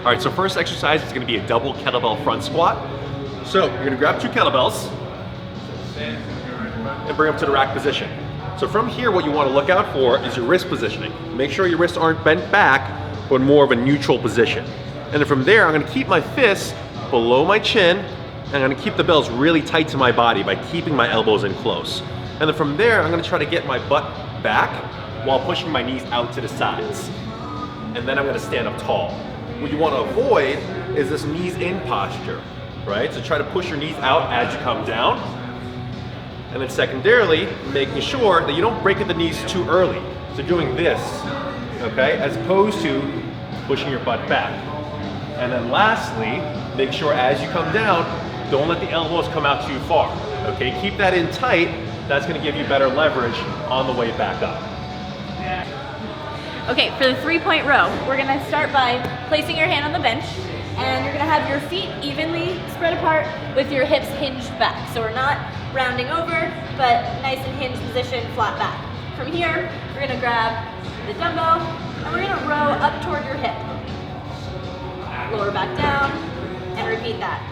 All right, so first exercise is gonna be a double kettlebell front squat. So you're gonna grab 2 kettlebells and bring them to the rack position. So from here, what you wanna look out for is your wrist positioning. Make sure your wrists aren't bent back, but more of a neutral position. And then from there, I'm gonna keep my fists below my chin, and I'm gonna keep the bells really tight to my body by keeping my elbows in close. And then from there, I'm gonna try to get my butt back while pushing my knees out to the sides. And then I'm gonna stand up tall. What you wanna avoid is this knees in posture, right? So try to push your knees out as you come down. And then secondarily, making sure that you don't break at the knees too early. So doing this, okay, as opposed to pushing your butt back. And then lastly, make sure as you come down, don't let the elbows come out too far, okay? Keep that in tight. That's gonna give you better leverage on the way back up. Okay, for the 3-point row, we're gonna start by placing your hand on the bench, and you're gonna have your feet evenly spread apart with your hips hinged back. So we're not rounding over, but nice and hinged position, flat back. From here, we're gonna grab the dumbbell, and we're gonna row up toward your hip. Lower back down, and repeat that.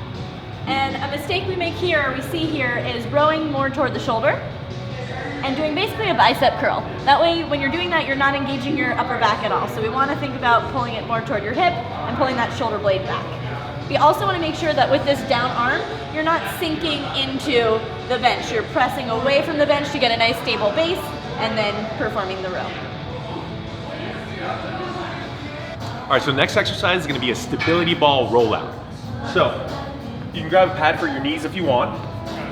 And a mistake we make here, we see here, is rowing more toward the shoulder and doing basically a bicep curl. That way, when you're doing that, you're not engaging your upper back at all. So we wanna think about pulling it more toward your hip and pulling that shoulder blade back. We also wanna make sure that with this down arm, you're not sinking into the bench. You're pressing away from the bench to get a nice stable base and then performing the row. All right, so the next exercise is gonna be a stability ball rollout. So you can grab a pad for your knees if you want,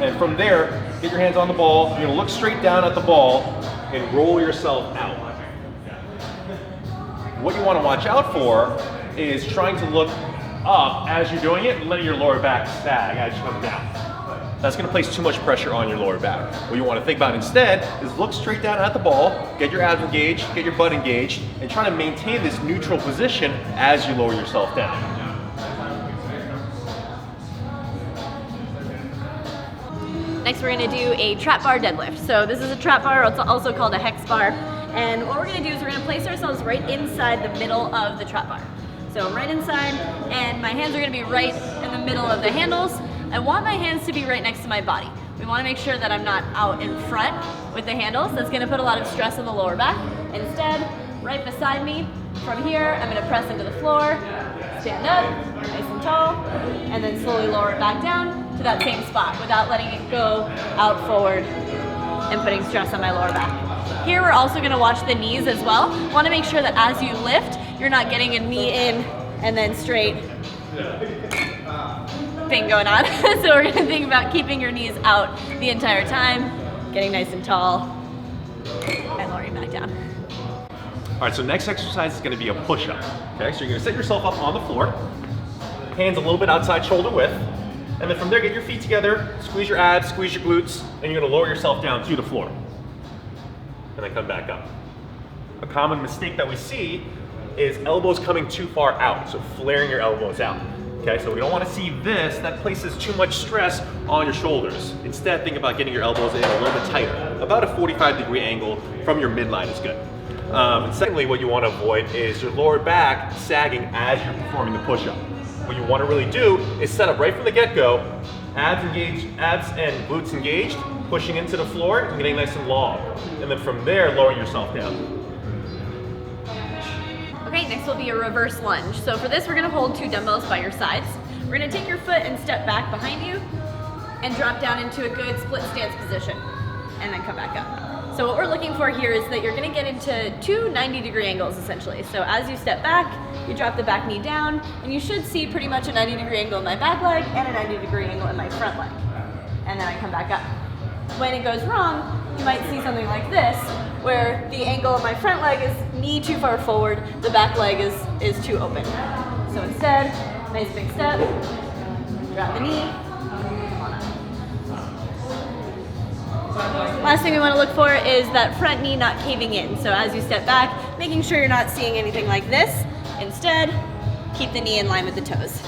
and from there, get your hands on the ball. You're gonna look straight down at the ball and roll yourself out. What you wanna watch out for is trying to look up as you're doing it and letting your lower back sag as you come down. That's gonna place too much pressure on your lower back. What you wanna think about instead is look straight down at the ball, get your abs engaged, get your butt engaged, and try to maintain this neutral position as you lower yourself down. Next, we're gonna do a trap bar deadlift. So this is a trap bar, it's also called a hex bar. And what we're gonna do is we're gonna place ourselves right inside the middle of the trap bar. So I'm right inside, and my hands are gonna be right in the middle of the handles. I want my hands to be right next to my body. We wanna make sure that I'm not out in front with the handles. That's gonna put a lot of stress on the lower back. Instead, right beside me, from here, I'm gonna press into the floor, stand up, nice and tall, and then slowly lower it back down to that same spot without letting it go out forward and putting stress on my lower back. Here we're also gonna watch the knees as well. Wanna make sure that as you lift, you're not getting a knee in and then straight thing going on. So we're gonna think about keeping your knees out the entire time, getting nice and tall, and lowering back down. All right, so next exercise is gonna be a push-up. Okay, so you're gonna set yourself up on the floor, hands a little bit outside shoulder width, and then from there, get your feet together, squeeze your abs, squeeze your glutes, and you're gonna lower yourself down to the floor. And then come back up. A common mistake that we see is elbows coming too far out, so flaring your elbows out. Okay, so we don't wanna see this, that places too much stress on your shoulders. Instead, think about getting your elbows in a little bit tighter. About a 45-degree angle from your midline is good. And secondly, what you wanna avoid is your lower back sagging as you're performing the push-up. What you wanna really do is set up right from the get-go, abs engaged, abs and glutes engaged, pushing into the floor and getting nice and long. And then from there, lowering yourself down. Okay, next will be a reverse lunge. So for this, we're gonna hold 2 dumbbells by your sides. We're gonna take your foot and step back behind you and drop down into a good split stance position, and then come back up. So what we're looking for here is that you're gonna get into 2 90-degree angles, essentially. So as you step back, you drop the back knee down, and you should see pretty much a 90-degree angle in my back leg and a 90-degree angle in my front leg. And then I come back up. When it goes wrong, you might see something like this, where the angle of my front leg is knee too far forward, the back leg is too open. So instead, nice big step, drop the knee, come on up. Last thing we want to look for is that front knee not caving in. So as you step back, making sure you're not seeing anything like this. Instead, keep the knee in line with the toes.